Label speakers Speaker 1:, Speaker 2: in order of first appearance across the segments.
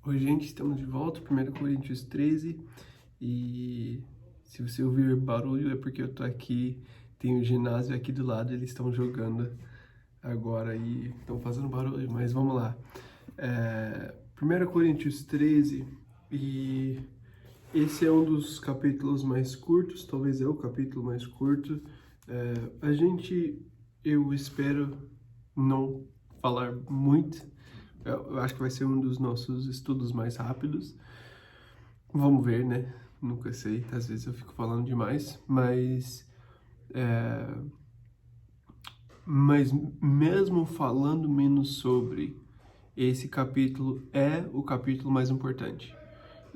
Speaker 1: Oi, gente, estamos de volta, 1 Coríntios 13, e se você ouvir barulho é porque eu tô aqui, tem um ginásio aqui do lado, eles estão jogando agora e estão fazendo barulho, mas vamos lá. 1 Coríntios 13, e esse é um dos capítulos mais curtos, talvez é o capítulo mais curto. Eu espero não falar muito. Eu acho que vai ser um dos nossos estudos mais rápidos. Vamos ver, né? Nunca sei. Às vezes eu fico falando demais, mas mesmo falando menos sobre, esse capítulo é o capítulo mais importante.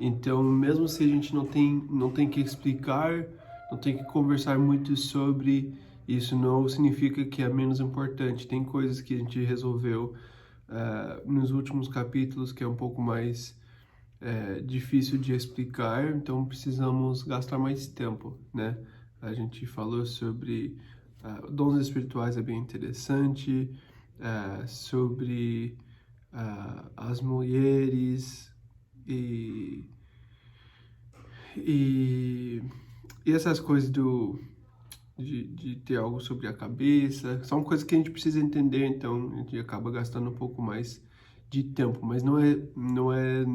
Speaker 1: Então, mesmo se a gente não tem que explicar, não tem que conversar muito sobre, isso não significa que é menos importante. Tem coisas que a gente resolveu nos últimos capítulos que é um pouco mais difícil de explicar, então precisamos gastar mais tempo, né? A gente falou sobre dons espirituais, é bem interessante, sobre as mulheres e, e, e essas coisas de ter algo sobre a cabeça, são coisas que a gente precisa entender, então a gente acaba gastando um pouco mais de tempo, mas não é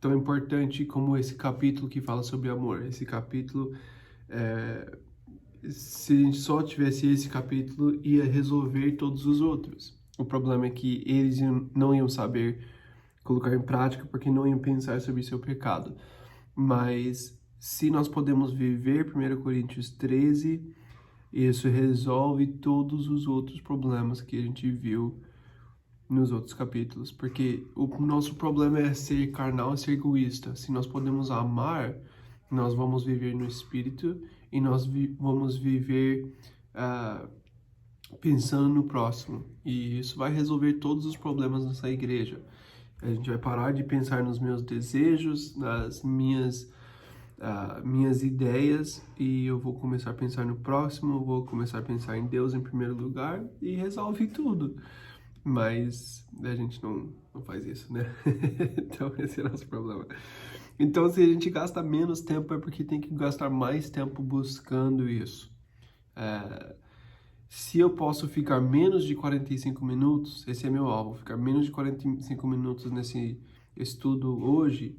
Speaker 1: tão importante como esse capítulo que fala sobre amor. Esse capítulo, se a gente só tivesse esse capítulo, ia resolver todos os outros. O problema é que eles não iam saber colocar em prática porque não iam pensar sobre seu pecado. Mas se nós podemos viver 1 Coríntios 13, isso resolve todos os outros problemas que a gente viu nos outros capítulos, porque o nosso problema é ser carnal e ser egoísta. Se nós podemos amar, nós vamos viver no Espírito e nós vamos viver pensando no próximo. E isso vai resolver todos os problemas nessa igreja. A gente vai parar de pensar nos meus desejos, nas minhas ideias, e eu vou começar a pensar no próximo, eu vou começar a pensar em Deus em primeiro lugar e resolve tudo. Mas a gente não faz isso, né? Então esse é o nosso problema. Então, se a gente gasta menos tempo, é porque tem que gastar mais tempo buscando isso. Se eu posso ficar menos de 45 minutos, esse é meu alvo, ficar menos de 45 minutos nesse estudo hoje,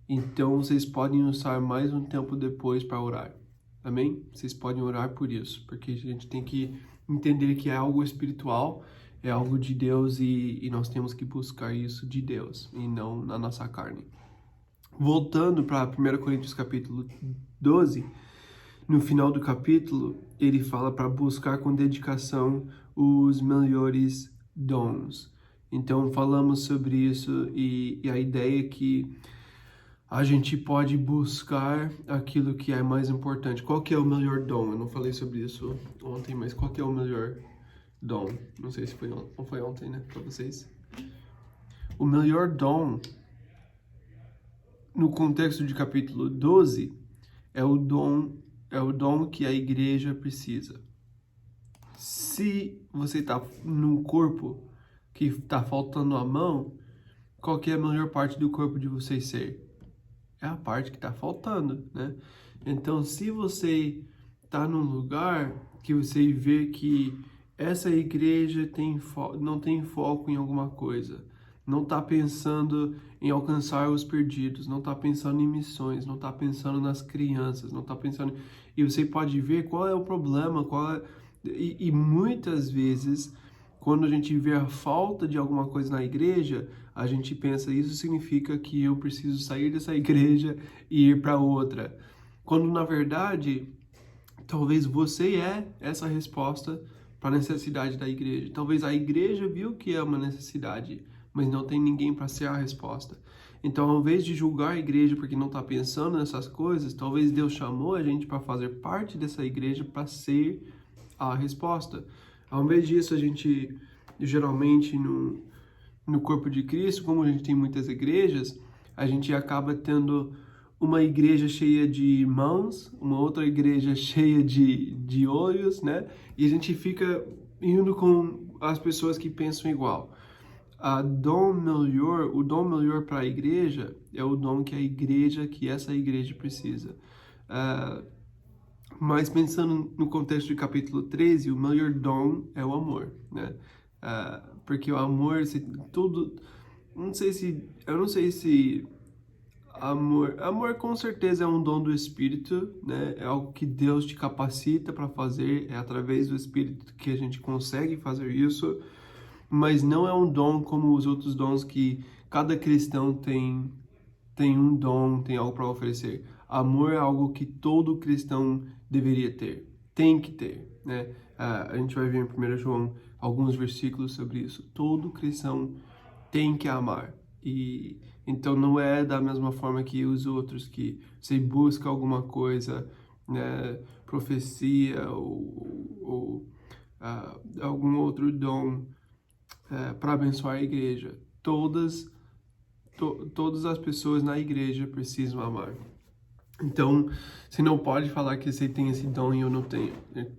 Speaker 1: então vocês podem usar mais um tempo depois para orar. Amém? Vocês podem orar por isso, porque a gente tem que entender que é algo espiritual, é algo de Deus e nós temos que buscar isso de Deus e não na nossa carne. Voltando para 1 Coríntios capítulo 12, no final do capítulo, ele fala para buscar com dedicação os melhores dons. Então, falamos sobre isso e a ideia é que a gente pode buscar aquilo que é mais importante. Qual que é o melhor dom? Eu não falei sobre isso ontem, mas qual que é o melhor dom? Não sei se foi ontem, né, para vocês. O melhor dom, no contexto de capítulo 12, é o dom que a igreja precisa. Se você está num corpo que está faltando a mão, qual que é a melhor parte do corpo de vocês ser? É a parte que está faltando, né? Então, se você está num lugar que você vê que essa igreja não tem foco em alguma coisa, não está pensando em alcançar os perdidos, não está pensando em missões, não está pensando nas crianças, não está pensando... E você pode ver qual é o problema, e muitas vezes, quando a gente vê a falta de alguma coisa na igreja, a gente pensa, isso significa que eu preciso sair dessa igreja e ir para outra. Quando, na verdade, talvez você é essa resposta para a necessidade da igreja. Talvez a igreja viu que é uma necessidade, mas não tem ninguém para ser a resposta. Então, ao invés de julgar a igreja porque não está pensando nessas coisas, talvez Deus chamou a gente para fazer parte dessa igreja para ser a resposta. Ao invés disso, a gente geralmente no corpo de Cristo, como a gente tem muitas igrejas, a gente acaba tendo uma igreja cheia de mãos, uma outra igreja cheia de olhos, né? E a gente fica indo com as pessoas que pensam igual. o dom melhor para a igreja é o dom que essa igreja precisa. Mas pensando no contexto de capítulo 13, o melhor dom é o amor, né? Porque o amor, eu não sei se amor com certeza é um dom do Espírito, né? É algo que Deus te capacita para fazer, é através do Espírito que a gente consegue fazer isso, mas não é um dom como os outros dons que cada cristão tem um dom, tem algo para oferecer. Amor é algo que todo cristão deveria ter, tem que ter, né? A gente vai ver em 1 João alguns versículos sobre isso. Todo cristão tem que amar. E então não é da mesma forma que os outros, que você busca alguma coisa, né, profecia ou algum outro dom para abençoar a igreja. Todas as pessoas na igreja precisam amar. Então, você não pode falar que você tem esse dom e eu não tenho.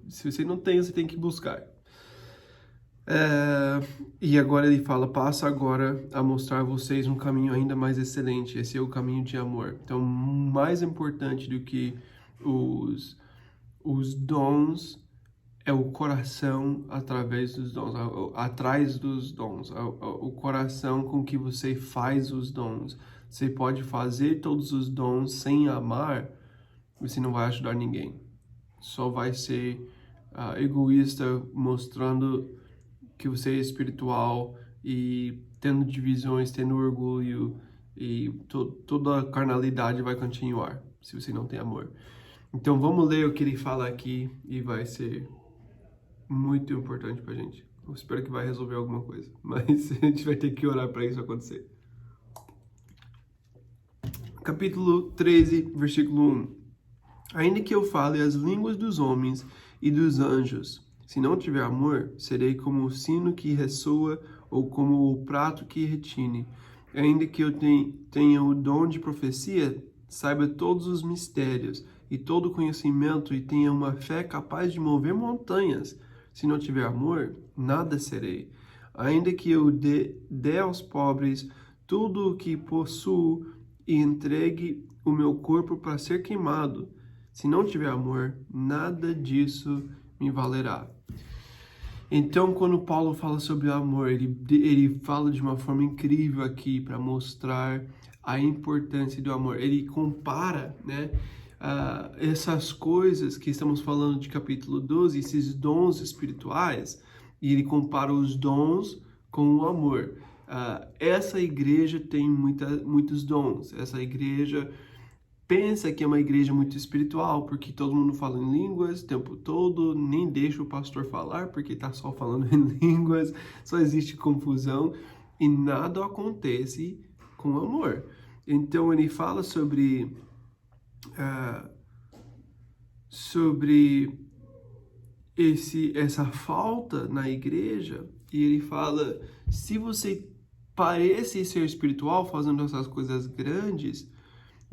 Speaker 1: Se você não tem, você tem que buscar. E agora ele fala, passa agora a mostrar a vocês um caminho ainda mais excelente. Esse é o caminho de amor. Então, mais importante do que os dons é o coração através dos dons, atrás dos dons, o coração com que você faz os dons. Você pode fazer todos os dons sem amar, você não vai ajudar ninguém. Só vai ser egoísta, mostrando que você é espiritual e tendo divisões, tendo orgulho, e toda a carnalidade vai continuar se você não tem amor. Então vamos ler o que ele fala aqui e vai ser muito importante pra gente. Eu espero que vai resolver alguma coisa, mas a gente vai ter que orar para isso acontecer. Capítulo 13, versículo 1. Ainda que eu fale as línguas dos homens e dos anjos, se não tiver amor, serei como o sino que ressoa ou como o prato que retine. Ainda que eu tenha o dom de profecia, saiba todos os mistérios e todo o conhecimento e tenha uma fé capaz de mover montanhas. Se não tiver amor, nada serei. Ainda que eu dê aos pobres tudo o que possuo e entregue o meu corpo para ser queimado, se não tiver amor, nada disso me valerá. Então, quando Paulo fala sobre o amor, ele fala de uma forma incrível aqui para mostrar a importância do amor. Ele compara, né, essas coisas que estamos falando de capítulo 12, esses dons espirituais, e ele compara os dons com o amor. Essa igreja tem muitos dons. Essa igreja pensa que é uma igreja muito espiritual, porque todo mundo fala em línguas o tempo todo, nem deixa o pastor falar, porque está só falando em línguas, só existe confusão, e nada acontece com amor. Então ele fala sobre essa falta na igreja, e ele fala, se você parece ser espiritual, fazendo essas coisas grandes,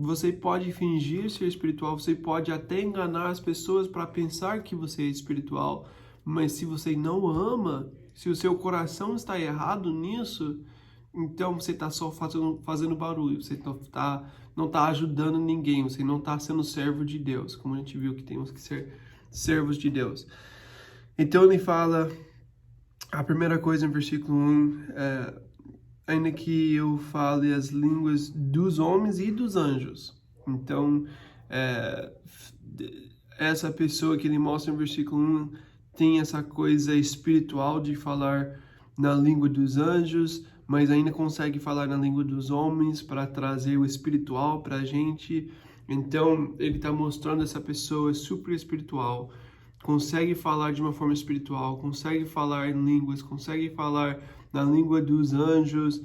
Speaker 1: você pode fingir ser espiritual, você pode até enganar as pessoas para pensar que você é espiritual, mas se você não ama, se o seu coração está errado nisso, então você está só fazendo barulho, você não está ajudando ninguém, você não está sendo servo de Deus, como a gente viu que temos que ser servos de Deus. Então ele fala, a primeira coisa em versículo 1, ainda que eu fale as línguas dos homens e dos anjos. Então, essa pessoa que ele mostra no versículo 1 tem essa coisa espiritual de falar na língua dos anjos, mas ainda consegue falar na língua dos homens para trazer o espiritual para a gente. Então, ele está mostrando essa pessoa super espiritual, consegue falar de uma forma espiritual, consegue falar em línguas, consegue falar na língua dos anjos.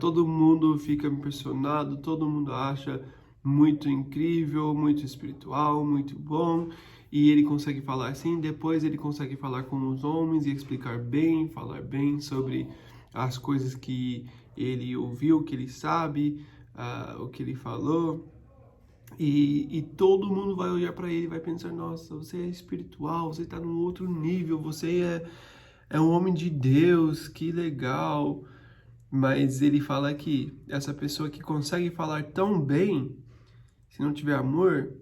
Speaker 1: Todo mundo fica impressionado, todo mundo acha muito incrível, muito espiritual, muito bom, e ele consegue falar assim. Depois ele consegue falar com os homens e explicar bem, falar bem sobre as coisas que ele ouviu, que ele sabe, o que ele falou. E todo mundo vai olhar para ele e vai pensar, nossa, você é espiritual, você está num outro nível, você é um homem de Deus, que legal. Mas ele fala que essa pessoa que consegue falar tão bem, se não tiver amor,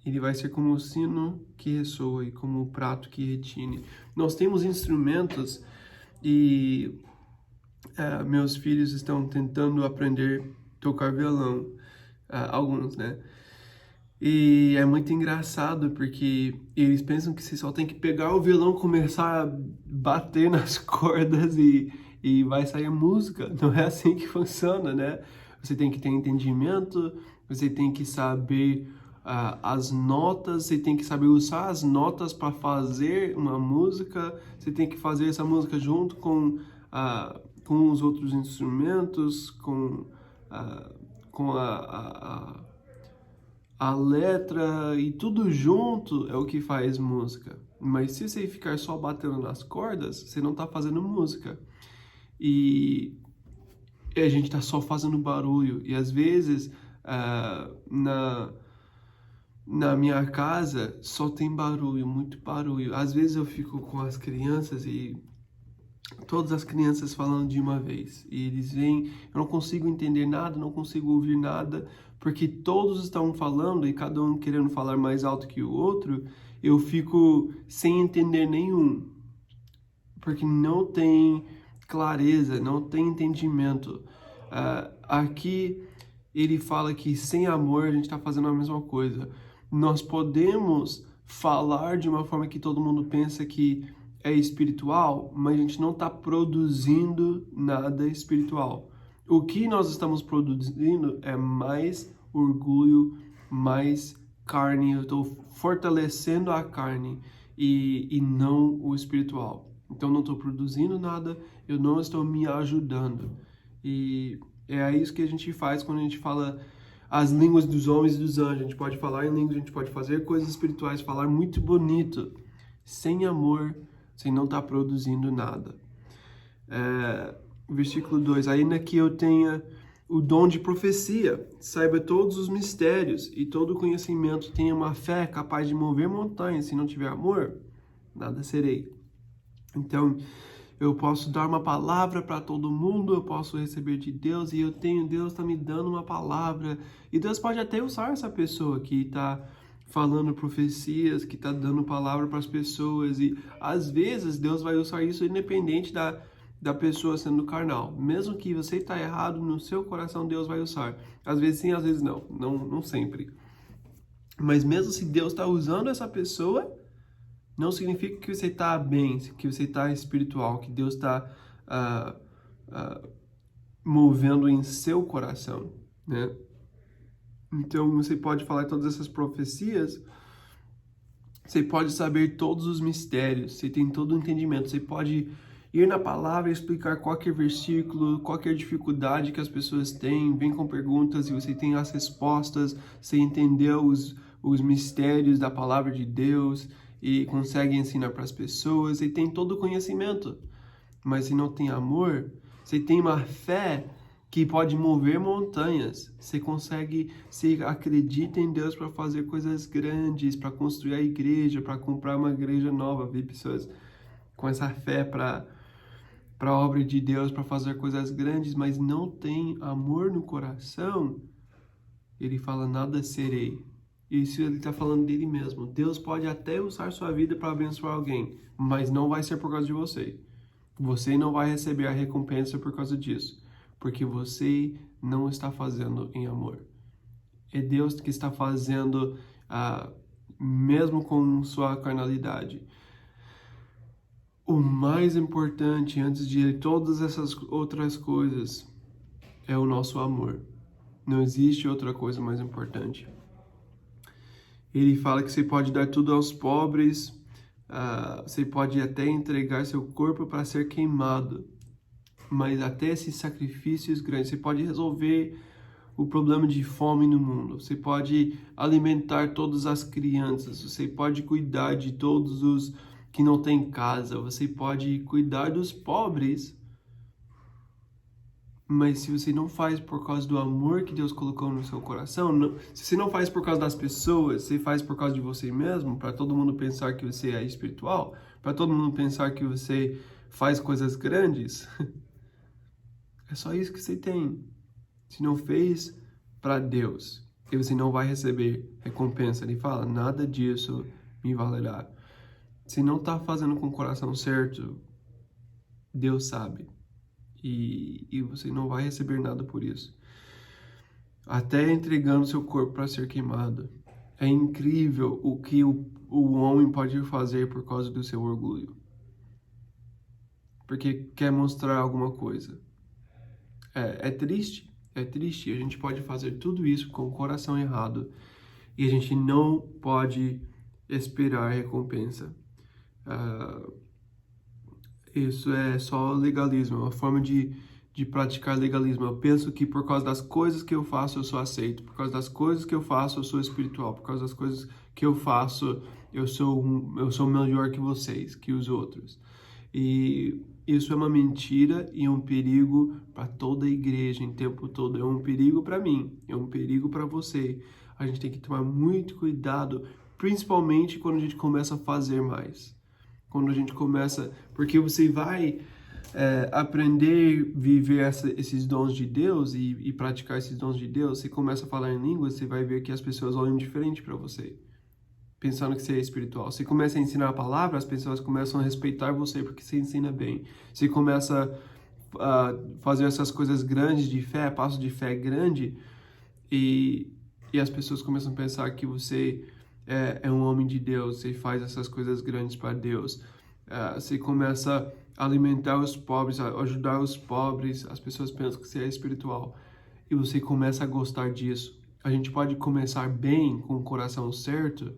Speaker 1: ele vai ser como o sino que ressoa e como o prato que retine. Nós temos instrumentos e meus filhos estão tentando aprender a tocar violão, alguns, né? E é muito engraçado porque eles pensam que você só tem que pegar o violão, começar a bater nas cordas e vai sair a música. Não é assim que funciona, né? Você tem que ter entendimento, você tem que saber as notas, você tem que saber usar as notas para fazer uma música, você tem que fazer essa música junto com os outros instrumentos, com a letra e tudo junto é o que faz música. Mas se você ficar só batendo nas cordas, você não tá fazendo música. E a gente tá só fazendo barulho. E às vezes, na minha casa, só tem barulho, muito barulho. Às vezes eu fico com as crianças e todas as crianças falando de uma vez. E eles vêm, eu não consigo entender nada, não consigo ouvir nada, porque todos estão falando e cada um querendo falar mais alto que o outro, eu fico sem entender nenhum. Porque não tem clareza, não tem entendimento. Aqui ele fala que sem amor a gente está fazendo a mesma coisa. Nós podemos falar de uma forma que todo mundo pensa que é espiritual, mas a gente não está produzindo nada espiritual. O que nós estamos produzindo é mais orgulho, mais carne. Eu estou fortalecendo a carne e não o espiritual. Então não estou produzindo nada, eu não estou me ajudando. E é isso que a gente faz quando a gente fala as línguas dos homens e dos anjos. A gente pode falar em línguas, a gente pode fazer coisas espirituais, falar muito bonito. Sem amor, você não está produzindo nada. Versículo 2. Ainda que eu tenha o dom de profecia, saiba todos os mistérios e todo o conhecimento, tenha uma fé capaz de mover montanhas, se não tiver amor, nada serei. Então, eu posso dar uma palavra para todo mundo, eu posso receber de Deus, e Deus está me dando uma palavra, e Deus pode até usar essa pessoa que está falando profecias, que está dando palavra para as pessoas, e às vezes Deus vai usar isso independente da pessoa sendo carnal. Mesmo que você está errado no seu coração, Deus vai usar. Às vezes sim, às vezes não sempre. Mas mesmo se Deus está usando essa pessoa, não significa que você está bem, que você está espiritual, que Deus está movendo em seu coração, né? Então, você pode falar todas essas profecias, você pode saber todos os mistérios, você tem todo o entendimento, você pode ir na palavra e explicar qualquer versículo, qualquer dificuldade que as pessoas têm, vem com perguntas e você tem as respostas, você entendeu os mistérios da palavra de Deus e consegue ensinar para as pessoas, e tem todo o conhecimento. Mas se não tem amor, você tem uma fé que pode mover montanhas. Você acredita em Deus para fazer coisas grandes, para construir a igreja, para comprar uma igreja nova, ver pessoas com essa fé para a obra de Deus, para fazer coisas grandes, mas não tem amor no coração, ele fala, nada serei. Isso ele está falando dele mesmo. Deus pode até usar sua vida para abençoar alguém, mas não vai ser por causa de você. Você não vai receber a recompensa por causa disso, porque você não está fazendo em amor. É Deus que está fazendo, mesmo com sua carnalidade. O mais importante, antes de todas essas outras coisas, é o nosso amor. Não existe outra coisa mais importante. Ele fala que você pode dar tudo aos pobres, você pode até entregar seu corpo para ser queimado, mas até esses sacrifícios grandes, você pode resolver o problema de fome no mundo, você pode alimentar todas as crianças, você pode cuidar de todos os que não têm casa, você pode cuidar dos pobres, mas se você não faz por causa do amor que Deus colocou no seu coração, se você não faz por causa das pessoas, você faz por causa de você mesmo, para todo mundo pensar que você é espiritual, para todo mundo pensar que você faz coisas grandes, É só isso que você tem. Se não fez para Deus, e você não vai receber recompensa. Ele fala, nada disso me valerá. Se não está fazendo com o coração certo, Deus sabe. E você não vai receber nada por isso. Até entregando seu corpo para ser queimado. É incrível o que o homem pode fazer por causa do seu orgulho. Porque quer mostrar alguma coisa. É triste. É triste. A gente pode fazer tudo isso com o coração errado. E a gente não pode esperar recompensa. Isso é só legalismo, é uma forma de praticar legalismo. Eu penso que por causa das coisas que eu faço, eu sou aceito. Por causa das coisas que eu faço, eu sou espiritual. Por causa das coisas que eu faço, eu sou melhor que vocês, que os outros. E isso é uma mentira e um perigo para toda a igreja em tempo todo. É um perigo para mim, é um perigo para você. A gente tem que tomar muito cuidado, principalmente quando a gente começa a fazer mais. Quando a gente começa, porque você vai aprender a viver esses dons de Deus e praticar esses dons de Deus, você começa a falar em línguas, você vai ver que as pessoas olham diferente para você, pensando que você é espiritual. Você começa a ensinar a palavra, as pessoas começam a respeitar você porque você ensina bem. Você começa a fazer essas coisas grandes de fé, passo de fé grande, e as pessoas começam a pensar que você é um homem de Deus, você faz essas coisas grandes para Deus. Você começa a alimentar os pobres, a ajudar os pobres, as pessoas pensam que você é espiritual. E você começa a gostar disso. A gente pode começar bem, com o coração certo,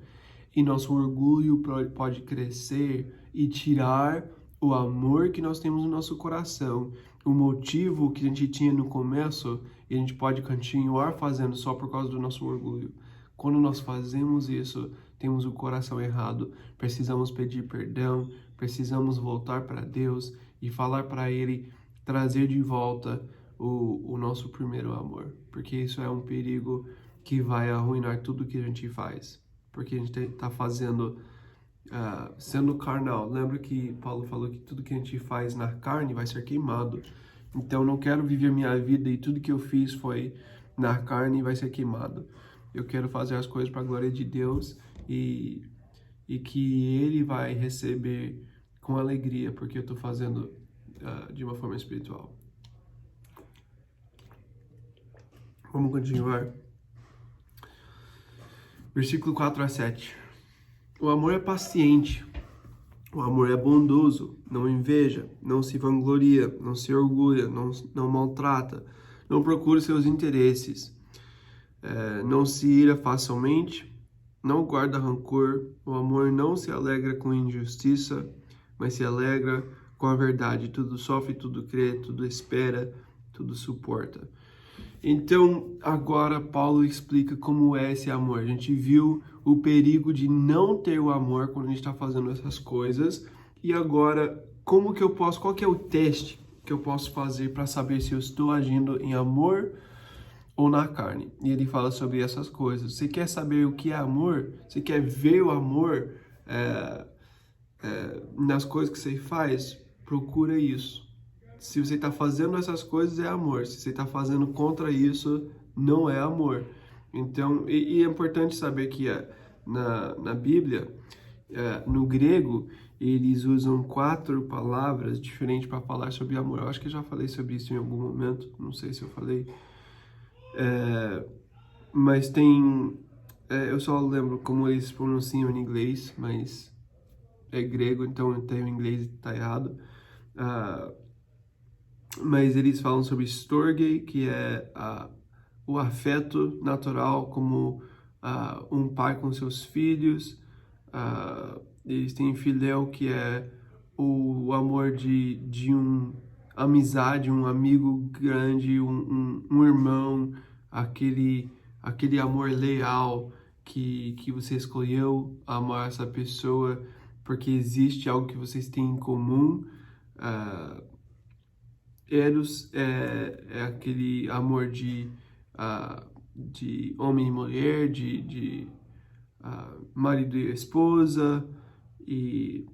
Speaker 1: e nosso orgulho pode crescer e tirar o amor que nós temos no nosso coração, o motivo que a gente tinha no começo, e a gente pode continuar fazendo só por causa do nosso orgulho. Quando nós fazemos isso, temos o coração errado, precisamos pedir perdão, precisamos voltar para Deus e falar para Ele trazer de volta o nosso primeiro amor, porque isso é um perigo que vai arruinar tudo que a gente faz, porque a gente está fazendo, sendo carnal. Lembra que Paulo falou que tudo que a gente faz na carne vai ser queimado. Então, eu não quero viver minha vida e tudo que eu fiz foi na carne e vai ser queimado. Eu quero fazer as coisas para a glória de Deus e que Ele vai receber com alegria, porque eu estou fazendo de uma forma espiritual. Vamos continuar. Versículo 4 a 7. O amor é paciente, o amor é bondoso, não inveja, não se vangloria, não se orgulha, não maltrata, não procura seus interesses, não se ira facilmente, não guarda rancor. O amor não se alegra com injustiça, mas se alegra com a verdade. Tudo sofre, tudo crê, tudo espera, tudo suporta. Então, agora Paulo explica como é esse amor. A gente viu o perigo de não ter o amor quando a gente está fazendo essas coisas. E agora, como que eu posso, qual que é o teste que eu posso fazer para saber se eu estou agindo em amor ou na carne? E ele fala sobre essas coisas. Você quer saber o que é amor? Você quer ver o amor nas coisas que você faz? Procura isso. Se você está fazendo essas coisas, é amor. Se você está fazendo contra isso, não é amor. Então, e é importante saber que na Bíblia, no grego, eles usam 4 palavras diferentes para falar sobre amor. Eu acho que eu já falei sobre isso em algum momento, não sei se eu falei. Mas tem... eu só lembro como eles pronunciam em inglês, mas é grego, então eu tenho inglês e está errado. Mas eles falam sobre storge, que é o afeto natural, como um pai com seus filhos. Eles têm filéu, que é o amor de amizade, um amigo grande, um irmão, aquele amor leal que você escolheu amar essa pessoa porque existe algo que vocês têm em comum. Eros é aquele amor de homem e mulher, de marido e esposa, e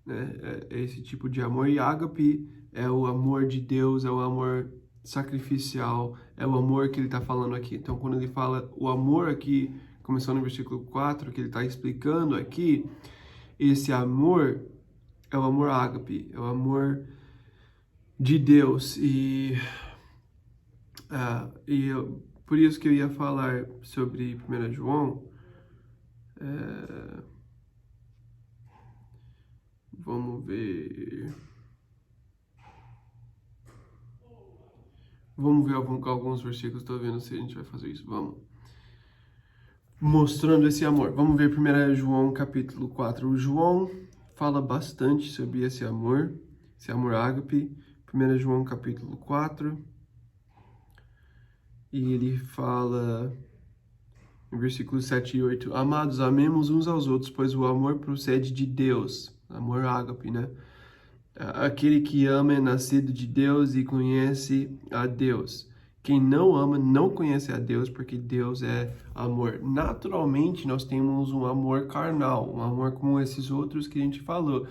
Speaker 1: né, é esse tipo de amor. E ágape é o amor de Deus, é o amor sacrificial, é o amor que ele está falando aqui. Então, quando ele fala o amor aqui, começando no versículo 4, que ele está explicando aqui, esse amor é o amor ágape, é o amor de Deus. Por isso que eu ia falar sobre 1 João. Vamos ver. Vamos ver alguns versículos, estou vendo se a gente vai fazer isso. Vamos. Mostrando esse amor. Vamos ver 1 João capítulo 4. O João fala bastante sobre esse amor ágape. 1 João capítulo 4. E ele fala em versículos 7 e 8. Amados, amemos uns aos outros, pois o amor procede de Deus. Amor ágape, né? Aquele que ama é nascido de Deus e conhece a Deus. Quem não ama não conhece a Deus, porque Deus é amor. Naturalmente, nós temos um amor carnal, um amor como esses outros que a gente falou.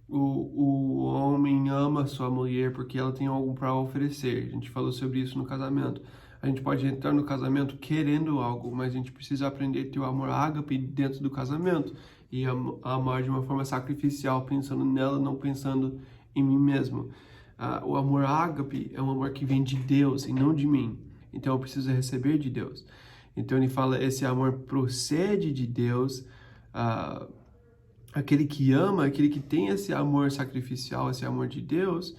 Speaker 1: O homem ama sua mulher porque ela tem algo para oferecer. A gente falou sobre isso no casamento. A gente pode entrar no casamento querendo algo, mas a gente precisa aprender a ter o amor ágape dentro do casamento e amar de uma forma sacrificial, pensando nela, não pensando em mim mesmo. O amor ágape é um amor que vem de Deus e não de mim. Então eu preciso receber de Deus. Então ele fala, esse amor procede de Deus. Aquele que ama, aquele que tem esse amor sacrificial, esse amor de Deus,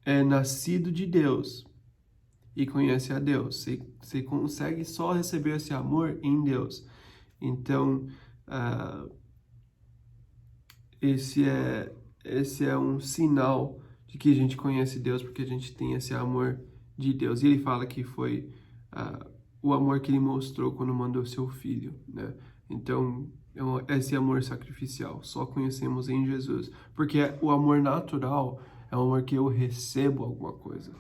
Speaker 1: é nascido de Deus e conhece a Deus. Você consegue só receber esse amor em Deus. Então, esse é um sinal de que a gente conhece Deus, porque a gente tem esse amor de Deus. E ele fala que foi o amor que ele mostrou quando mandou seu filho, né? Então, esse amor sacrificial só conhecemos em Jesus, porque o amor natural é o amor que eu recebo alguma coisa.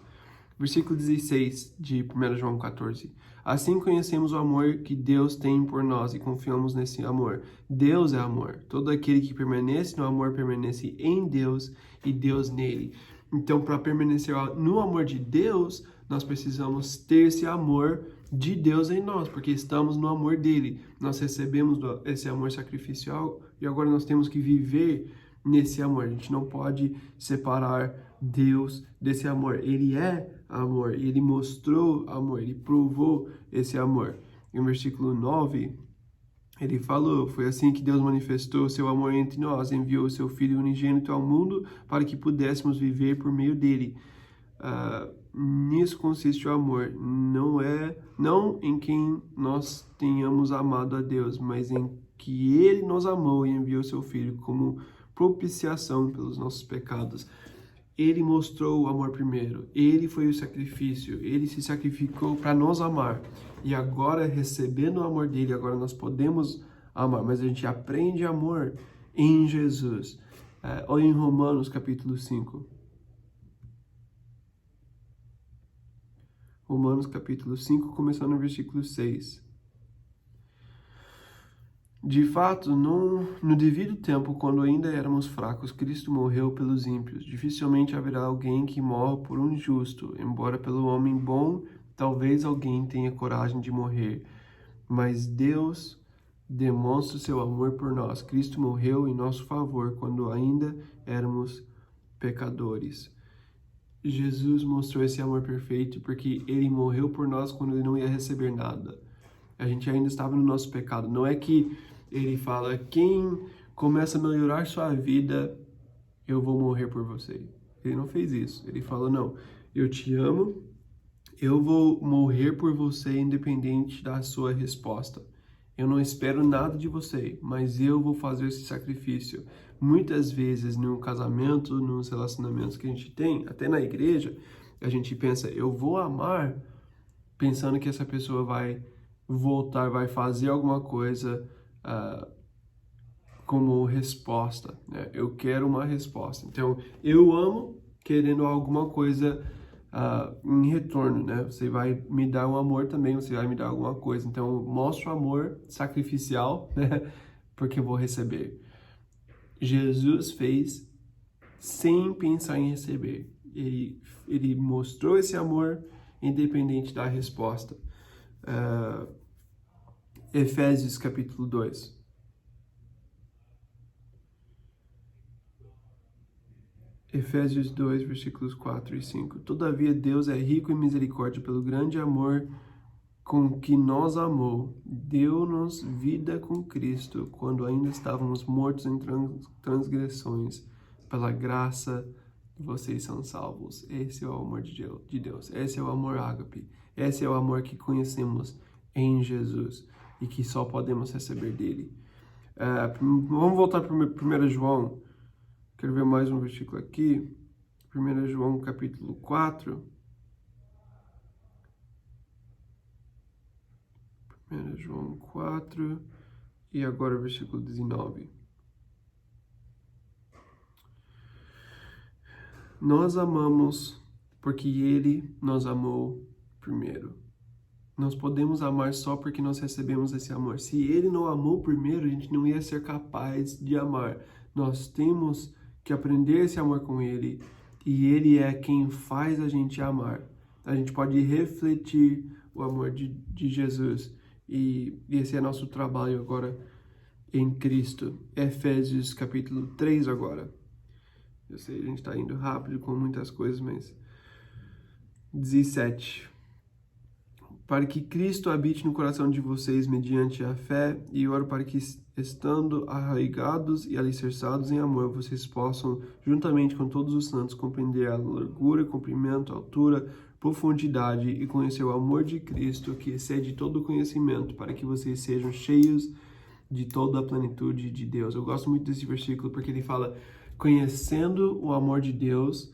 Speaker 1: Versículo 16 de 1 João 14. Assim conhecemos o amor que Deus tem por nós e confiamos nesse amor. Deus é amor. Todo aquele que permanece no amor permanece em Deus e Deus nele. Então, para permanecer no amor de Deus, nós precisamos ter esse amor de Deus em nós, porque estamos no amor dele. Nós recebemos esse amor sacrificial e agora nós temos que viver nesse amor. A gente não pode separar Deus desse amor. Ele é amor, ele mostrou amor, ele provou esse amor. Em versículo 9, ele falou, foi assim que Deus manifestou seu amor entre nós, enviou o seu Filho unigênito ao mundo para que pudéssemos viver por meio dele. Nisso consiste o amor, não em quem nós tenhamos amado a Deus, mas em que ele nos amou e enviou seu Filho como propiciação pelos nossos pecados. Ele mostrou o amor primeiro, ele foi o sacrifício, ele se sacrificou para nos amar. E agora, recebendo o amor dele, agora nós podemos amar, mas a gente aprende amor em Jesus. Olha em Romanos capítulo 5. Romanos capítulo 5, começando no versículo 6. De fato, no devido tempo, quando ainda éramos fracos, Cristo morreu pelos ímpios. Dificilmente haverá alguém que morra por um justo, embora pelo homem bom, talvez alguém tenha coragem de morrer. Mas Deus demonstra o seu amor por nós. Cristo morreu em nosso favor quando ainda éramos pecadores. Jesus mostrou esse amor perfeito porque ele morreu por nós quando ele não ia receber nada. A gente ainda estava no nosso pecado. Não é que ele fala, quem começa a melhorar sua vida, eu vou morrer por você. Ele não fez isso. Ele fala, não, eu te amo, eu vou morrer por você independente da sua resposta. Eu não espero nada de você, mas eu vou fazer esse sacrifício. Muitas vezes, no casamento, nos relacionamentos que a gente tem, até na igreja, a gente pensa, eu vou amar, pensando que essa pessoa vai voltar, vai fazer alguma coisa como resposta, né? Eu quero uma resposta. Então, eu amo querendo alguma coisa em retorno, né? Você vai me dar um amor também, você vai me dar alguma coisa. Então, mostra o amor sacrificial, né? Porque eu vou receber. Jesus fez sem pensar em receber. Ele mostrou esse amor independente da resposta. Efésios capítulo 2. Efésios 2, versículos 4 e 5. Todavia Deus é rico em misericórdia pelo grande amor com que nos amou. Deu-nos vida com Cristo, quando ainda estávamos mortos em transgressões. Pela graça, vocês são salvos. Esse é o amor de Deus. Esse é o amor ágape. Esse é o amor que conhecemos em Jesus e que só podemos receber dele. Vamos voltar para 1 João. Quero ver mais um versículo aqui. 1 João capítulo 4. 1 João 4. E agora o versículo 19. Nós amamos porque Ele nos amou primeiro. Nós podemos amar só porque nós recebemos esse amor. Se Ele não amou primeiro, a gente não ia ser capaz de amar. Nós temos que aprender esse amor com Ele, e Ele é quem faz a gente amar. A gente pode refletir o amor de Jesus, e esse é nosso trabalho agora em Cristo. Efésios capítulo 3 agora. Eu sei, a gente está indo rápido com muitas coisas, mas 17. Para que Cristo habite no coração de vocês mediante a fé, e oro para que, estando arraigados e alicerçados em amor, vocês possam, juntamente com todos os santos, compreender a largura, comprimento, altura, profundidade e conhecer o amor de Cristo, que excede todo o conhecimento, para que vocês sejam cheios de toda a plenitude de Deus. Eu gosto muito desse versículo porque ele fala, conhecendo o amor de Deus,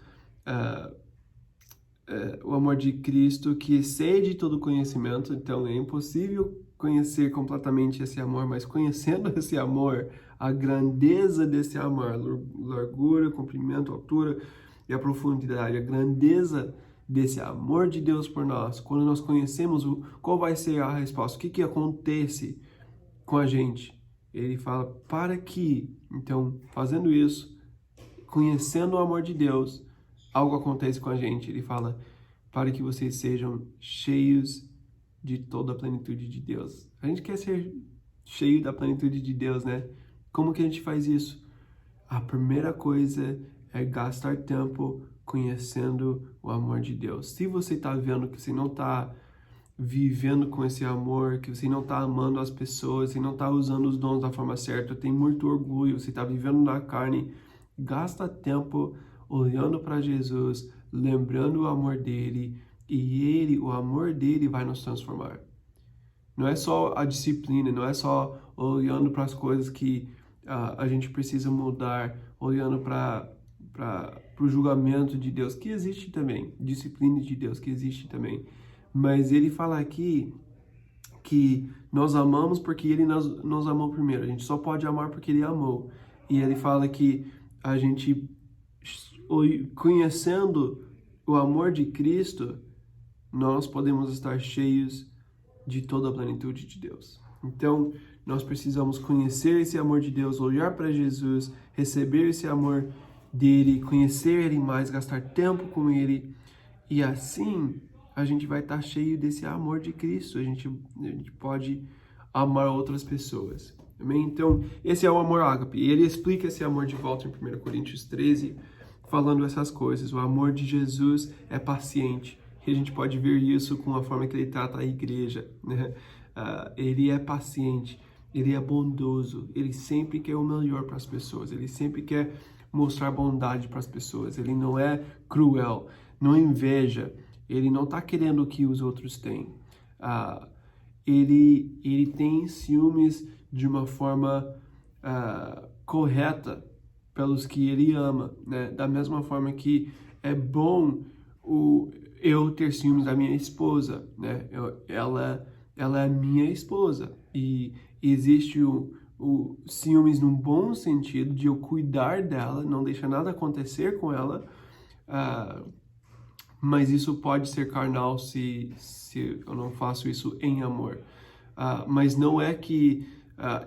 Speaker 1: o amor de Cristo, que excede todo conhecimento. Então é impossível conhecer completamente esse amor, mas conhecendo esse amor, a grandeza desse amor, largura, comprimento, altura e a profundidade, a grandeza desse amor de Deus por nós, quando nós conhecemos, qual vai ser a resposta? O que acontece com a gente? Ele fala, para que, então, fazendo isso, conhecendo o amor de Deus, algo acontece com a gente. Ele fala, para que vocês sejam cheios de toda a plenitude de Deus. A gente quer ser cheio da plenitude de Deus, né? Como que a gente faz isso? A primeira coisa é gastar tempo conhecendo o amor de Deus. Se você está vendo que você não está vivendo com esse amor, que você não está amando as pessoas, você não está usando os dons da forma certa, tem muito orgulho, você está vivendo na carne, gasta tempo olhando para Jesus, lembrando o amor dele, e o amor dele vai nos transformar. Não é só a disciplina, não é só olhando para as coisas que a gente precisa mudar, olhando para o julgamento de Deus, que existe também, disciplina de Deus, que existe também. Mas ele fala aqui que nós amamos porque ele nos amou primeiro. A gente só pode amar porque ele amou. E ele fala que a gente, conhecendo o amor de Cristo, nós podemos estar cheios de toda a plenitude de Deus. Então, nós precisamos conhecer esse amor de Deus, olhar para Jesus, receber esse amor dele, conhecer ele mais, gastar tempo com ele, e assim a gente vai estar cheio desse amor de Cristo. A gente pode amar outras pessoas. Amém? Então, esse é o amor ágape. E ele explica esse amor de volta em 1 Coríntios 13, falando essas coisas. O amor de Jesus é paciente. E a gente pode ver isso com a forma que ele trata a igreja, né? Ele é paciente, ele é bondoso, ele sempre quer o melhor para as pessoas, ele sempre quer mostrar bondade para as pessoas, ele não é cruel, não inveja, ele não está querendo o que os outros têm. Ele tem ciúmes de uma forma correta pelos que ele ama, né? Da mesma forma que é bom eu ter ciúmes da minha esposa, né? Ela é minha esposa, e existe o ciúmes num bom sentido de eu cuidar dela, não deixar nada acontecer com ela, mas isso pode ser carnal se eu não faço isso em amor. Mas não é que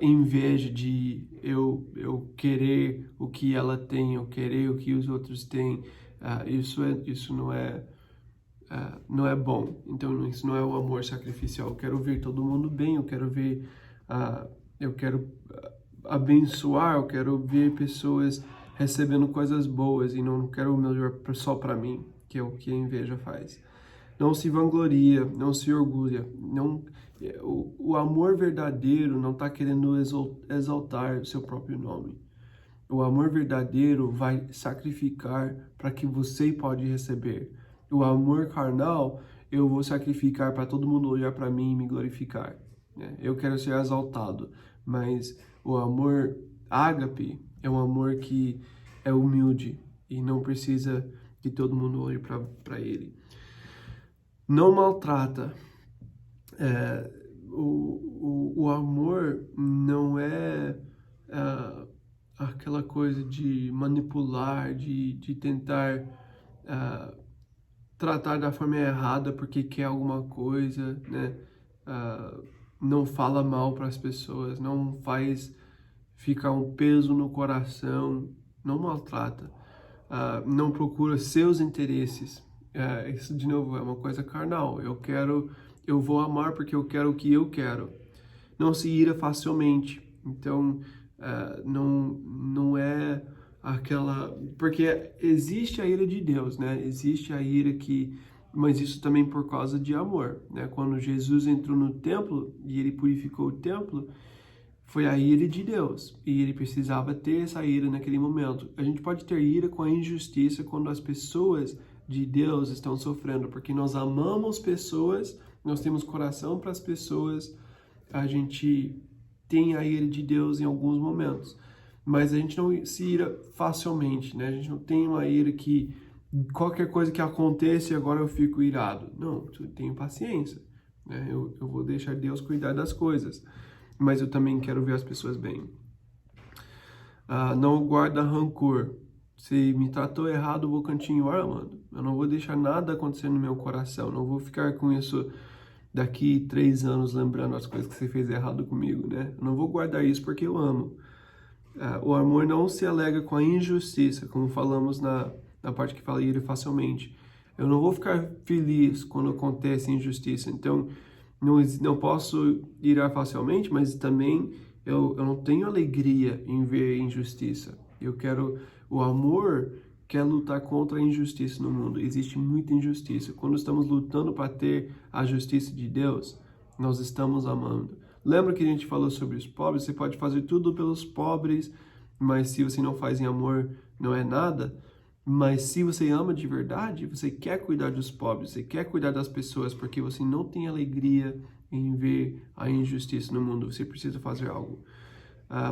Speaker 1: inveja de eu querer o que ela tem, eu querer o que os outros têm. Isso não é bom. Então, isso não é o amor sacrificial. Eu quero ver todo mundo bem, eu quero abençoar, eu quero ver pessoas recebendo coisas boas e não quero o melhor só para mim, que é o que a inveja faz. Não se vangloria, não se orgulha, o amor verdadeiro não está querendo exaltar o seu próprio nome. O amor verdadeiro vai sacrificar para que você pode receber. O amor carnal, eu vou sacrificar para todo mundo olhar para mim e me glorificar. Eu quero ser exaltado, mas o amor ágape é um amor que é humilde e não precisa que todo mundo olhe para ele. Não maltrata. O amor não é aquela coisa de manipular, de tentar tratar da forma errada porque quer alguma coisa, né? Não fala mal para as pessoas, não faz ficar um peso no coração, não maltrata, não procura seus interesses. Isso, de novo, é uma coisa carnal. Eu vou amar porque eu quero o que eu quero. Não se ira facilmente. Então, não é aquela... Porque existe a ira de Deus, né? Existe a ira mas isso também por causa de amor, né? Quando Jesus entrou no templo e ele purificou o templo, foi a ira de Deus, e ele precisava ter essa ira naquele momento. A gente pode ter ira com a injustiça quando as pessoas de Deus estão sofrendo, porque nós amamos pessoas, nós temos coração para as pessoas, a gente tem a ira de Deus em alguns momentos, mas a gente não se ira facilmente, né? A gente não tem uma ira que qualquer coisa que aconteça agora eu fico irado. Não, eu tenho paciência, né? Eu vou deixar Deus cuidar das coisas, mas eu também quero ver as pessoas bem. Não guarda rancor. Se me tratou errado, eu vou continuar amando. Eu não vou deixar nada acontecer no meu coração. Não vou ficar com isso daqui 3 anos lembrando as coisas que você fez errado comigo, né? Eu não vou guardar isso porque eu amo. O amor não se alega com a injustiça, como falamos na parte que fala ira facilmente. Eu não vou ficar feliz quando acontece injustiça. Então, não posso irar facilmente, mas também eu não tenho alegria em ver injustiça. O amor quer lutar contra a injustiça no mundo. Existe muita injustiça. Quando estamos lutando para ter a justiça de Deus, nós estamos amando. Lembra que a gente falou sobre os pobres? Você pode fazer tudo pelos pobres, mas se você não faz em amor, não é nada. Mas se você ama de verdade, você quer cuidar dos pobres, você quer cuidar das pessoas, porque você não tem alegria em ver a injustiça no mundo, você precisa fazer algo.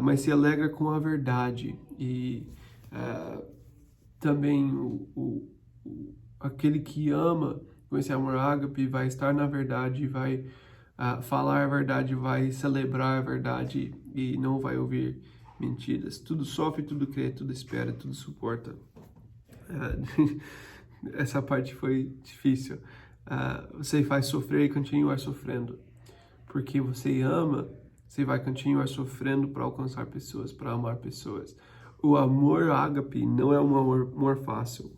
Speaker 1: Mas se alegra com a verdade e também aquele que ama com esse amor ágape vai estar na verdade, vai falar a verdade, vai celebrar a verdade e não vai ouvir mentiras. Tudo sofre, tudo crê, tudo espera, tudo suporta. Essa parte foi difícil. Você faz sofrer e continuar sofrendo. Porque você ama, você vai continuar sofrendo para alcançar pessoas, para amar pessoas. O amor ágape não é um amor fácil.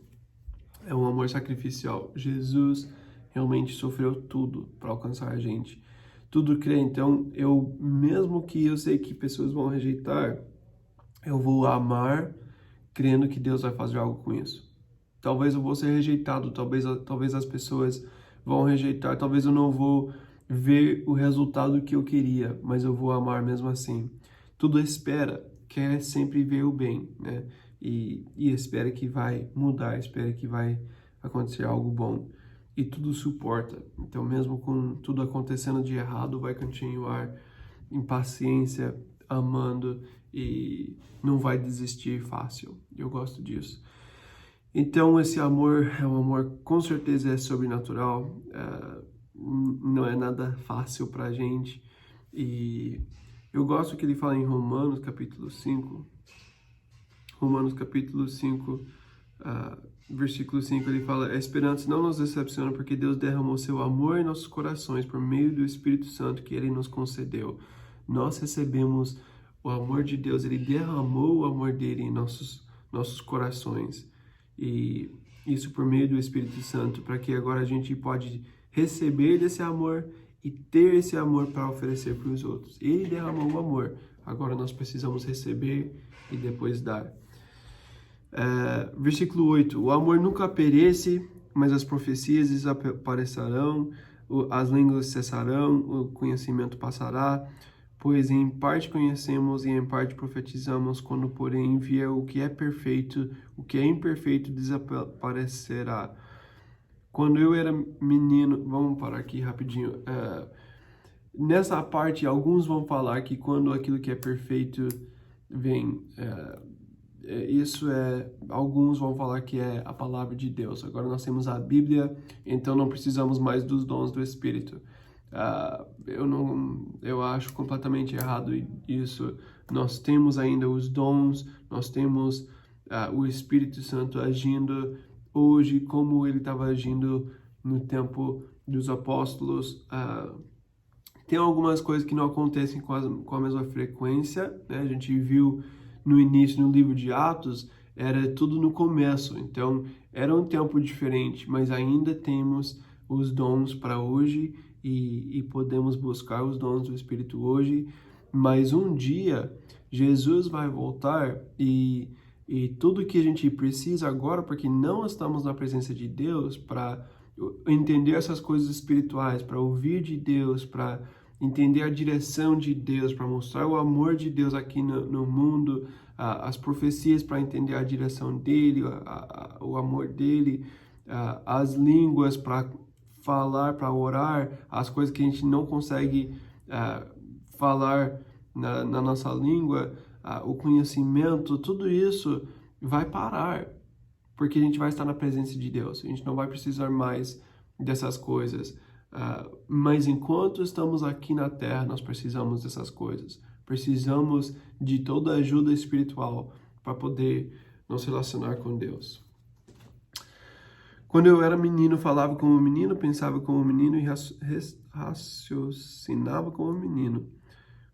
Speaker 1: É um amor sacrificial. Jesus realmente sofreu tudo para alcançar a gente. Tudo crê. Então, mesmo que eu sei que pessoas vão rejeitar, eu vou amar crendo que Deus vai fazer algo com isso. Talvez eu vou ser rejeitado, talvez as pessoas vão rejeitar, talvez eu não vou ver o resultado que eu queria, mas eu vou amar mesmo assim. Tudo espera, quer sempre ver o bem, né? E espera que vai mudar, espera que vai acontecer algo bom. E tudo suporta. Então, mesmo com tudo acontecendo de errado, vai continuar em paciência, amando e não vai desistir fácil. Eu gosto disso. Então, esse amor é um amor, com certeza é sobrenatural, não é nada fácil pra gente. E eu gosto que ele fala em Romanos capítulo 5, versículo 5, ele fala: a esperança não nos decepciona porque Deus derramou seu amor em nossos corações por meio do Espírito Santo que ele nos concedeu. nós recebemos o amor de Deus, ele derramou o amor dele em nossos corações. E isso por meio do Espírito Santo, para que agora a gente pode receber desse amor e ter esse amor para oferecer para os outros. Ele derramou o amor, agora nós precisamos receber e depois dar. Versículo 8, o amor nunca perece, mas as profecias desaparecerão, as línguas cessarão, o conhecimento passará, pois em parte conhecemos e em parte profetizamos, quando porém vier o que é perfeito, o que é imperfeito desaparecerá. Quando eu era menino, vamos parar aqui rapidinho, nessa parte alguns vão falar que quando aquilo que é perfeito vem, alguns vão falar que é a palavra de Deus. Agora nós temos a Bíblia, então não precisamos mais dos dons do Espírito. Eu acho completamente errado isso. Nós temos ainda os dons, nós temos o Espírito Santo agindo hoje como ele estava agindo no tempo dos apóstolos. Tem algumas coisas que não acontecem com a mesma frequência, né? A gente viu no início, no livro de Atos, era tudo no começo, então era um tempo diferente, mas ainda temos os dons para hoje e podemos buscar os dons do Espírito hoje, mas um dia Jesus vai voltar e tudo que a gente precisa agora, porque não estamos na presença de Deus, para entender essas coisas espirituais, para ouvir de Deus, para entender a direção de Deus, para mostrar o amor de Deus aqui no mundo, as profecias para entender a direção dele, o amor dele, as línguas para falar, para orar, as coisas que a gente não consegue falar na nossa língua, o conhecimento, tudo isso vai parar, porque a gente vai estar na presença de Deus, a gente não vai precisar mais dessas coisas. Mas enquanto estamos aqui na Terra, nós precisamos dessas coisas. Precisamos de toda a ajuda espiritual para poder nos relacionar com Deus. Quando eu era menino, falava como um menino, pensava como um menino e raciocinava como um menino.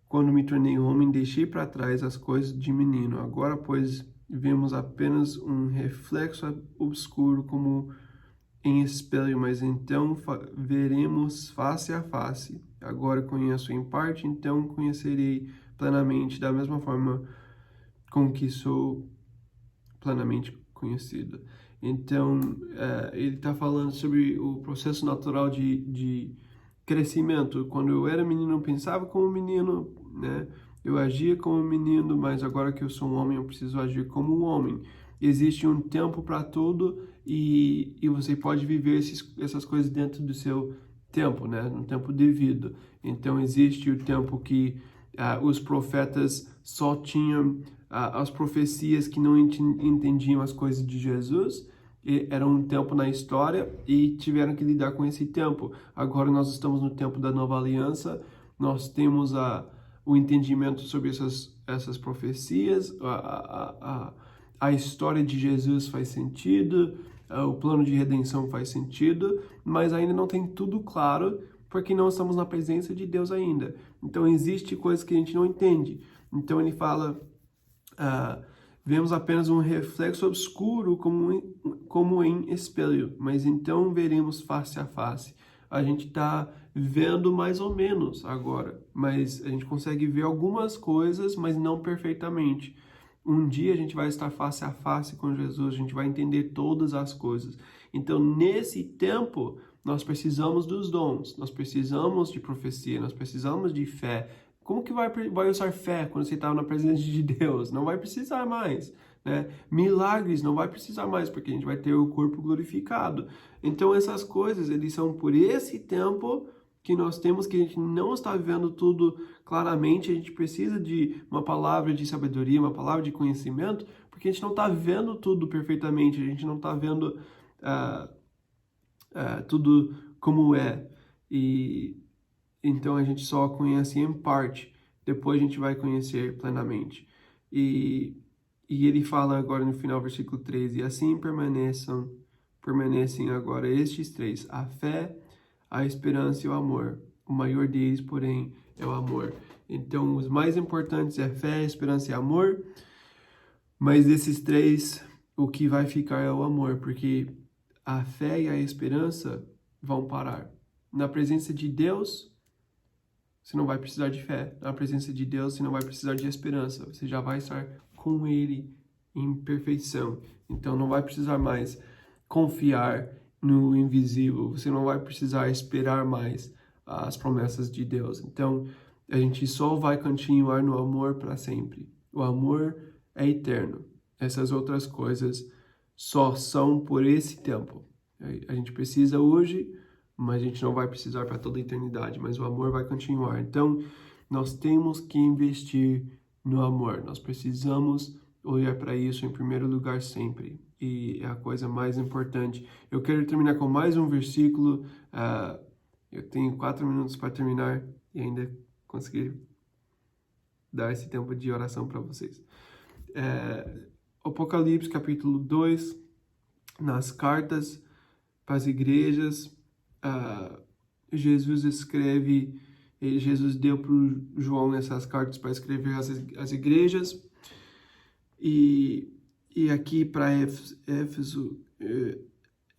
Speaker 1: Quando me tornei homem, deixei para trás as coisas de menino. Agora, pois, vemos apenas um reflexo obscuro como em espelho, mas então veremos face a face. Agora conheço em parte, então conhecerei plenamente, da mesma forma com que sou plenamente conhecido. Então, ele está falando sobre o processo natural de crescimento. Quando eu era menino, eu pensava como menino, né? Eu agia como menino, mas agora que eu sou um homem, eu preciso agir como um homem. Existe um tempo para tudo e você pode viver essas coisas dentro do seu tempo, né? No tempo devido. Então, existe o tempo que os profetas só tinham as profecias que não entendiam as coisas de Jesus. Era um tempo na história e tiveram que lidar com esse tempo. Agora nós estamos no tempo da nova aliança, nós temos o entendimento sobre essas profecias, a história de Jesus faz sentido, o plano de redenção faz sentido, mas ainda não tem tudo claro, porque não estamos na presença de Deus ainda. Então, existe coisas que a gente não entende. Então, ele fala, vemos apenas um reflexo obscuro como em espelho, mas então veremos face a face. A gente está vendo mais ou menos agora, mas a gente consegue ver algumas coisas, mas não perfeitamente. Um dia a gente vai estar face a face com Jesus, a gente vai entender todas as coisas. Então, nesse tempo, nós precisamos dos dons, nós precisamos de profecia, nós precisamos de fé. Como que vai usar fé quando você está na presença de Deus? Não vai precisar mais, né? Milagres não vai precisar mais, porque a gente vai ter o corpo glorificado. Então, essas coisas, eles são por esse tempo que nós temos, que a gente não está vivendo tudo claramente, a gente precisa de uma palavra de sabedoria, uma palavra de conhecimento, porque a gente não está vendo tudo perfeitamente, a gente não está vendo tudo como é. E então a gente só conhece em parte, depois a gente vai conhecer plenamente. E ele fala agora no final, versículo 13, e assim permanecem agora estes três, a fé, a esperança e o amor. O maior deles, porém, é o amor. Então, os mais importantes é fé, esperança e amor, mas desses três, o que vai ficar é o amor, porque a fé e a esperança vão parar. Na presença de Deus, você não vai precisar de fé. Na presença de Deus, você não vai precisar de esperança. Você já vai estar com Ele em perfeição. Então, não vai precisar mais confiar no invisível. Você não vai precisar esperar mais as promessas de Deus. Então, a gente só vai continuar no amor para sempre. O amor é eterno. Essas outras coisas só são por esse tempo. A gente precisa hoje, mas a gente não vai precisar para toda a eternidade, mas o amor vai continuar. Então, nós temos que investir no amor. Nós precisamos olhar para isso em primeiro lugar sempre. E é a coisa mais importante. Eu quero terminar com mais um versículo. Eu tenho 4 minutos para terminar e ainda conseguir dar esse tempo de oração para vocês. Apocalipse, capítulo 2, nas cartas para as igrejas, Jesus escreve, Jesus deu para João essas cartas para escrever as igrejas, e aqui para Éfeso,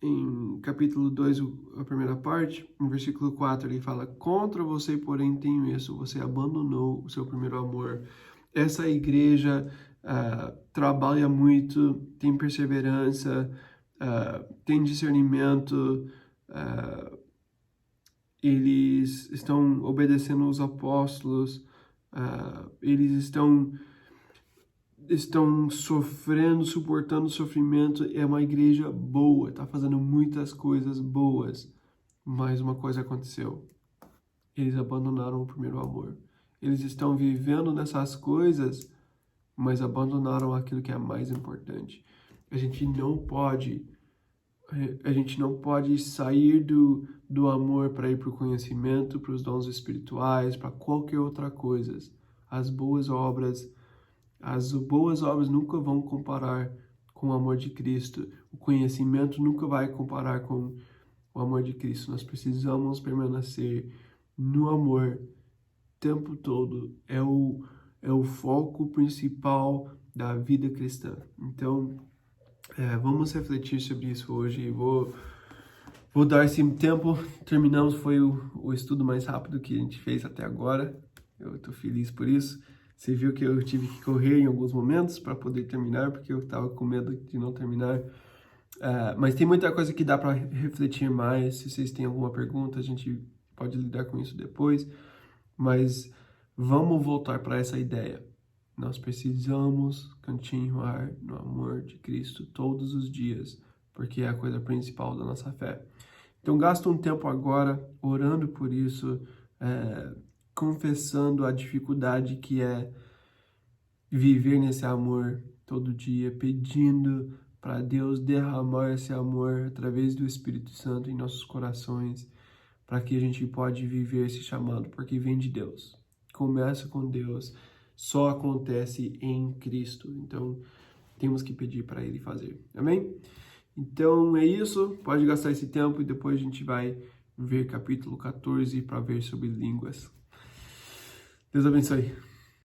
Speaker 1: em capítulo 2, a primeira parte, no versículo 4, ele fala: contra você, porém, tenho isso, você abandonou o seu primeiro amor. Essa igreja trabalha muito, tem perseverança, tem discernimento, eles estão obedecendo os apóstolos, eles estão sofrendo, suportando sofrimento. É uma igreja boa, está fazendo muitas coisas boas, mas uma coisa aconteceu: eles abandonaram o primeiro amor. Eles estão vivendo nessas coisas, mas abandonaram aquilo que é mais importante. A gente não pode sair do amor para ir para o conhecimento, para os dons espirituais, para qualquer outra coisa. As boas obras nunca vão comparar com o amor de Cristo. O conhecimento nunca vai comparar com o amor de Cristo. Nós precisamos permanecer no amor o tempo todo. É o foco principal da vida cristã. Então, vamos refletir sobre isso hoje. Vou dar esse tempo. Terminamos, foi o estudo mais rápido que a gente fez até agora. Eu estou feliz por isso. Você viu que eu tive que correr em alguns momentos para poder terminar, porque eu estava com medo de não terminar. Mas tem muita coisa que dá para refletir mais. Se vocês têm alguma pergunta, a gente pode lidar com isso depois. Mas vamos voltar para essa ideia. Nós precisamos continuar no amor de Cristo todos os dias, porque é a coisa principal da nossa fé. Então, gasta um tempo agora orando por isso, confessando a dificuldade que é viver nesse amor todo dia, pedindo para Deus derramar esse amor através do Espírito Santo em nossos corações, para que a gente pode viver esse chamado, porque vem de Deus. Começa com Deus, só acontece em Cristo. Então, temos que pedir para Ele fazer. Amém? Então, é isso. Pode gastar esse tempo e depois a gente vai ver capítulo 14 para ver sobre línguas. Deus abençoe.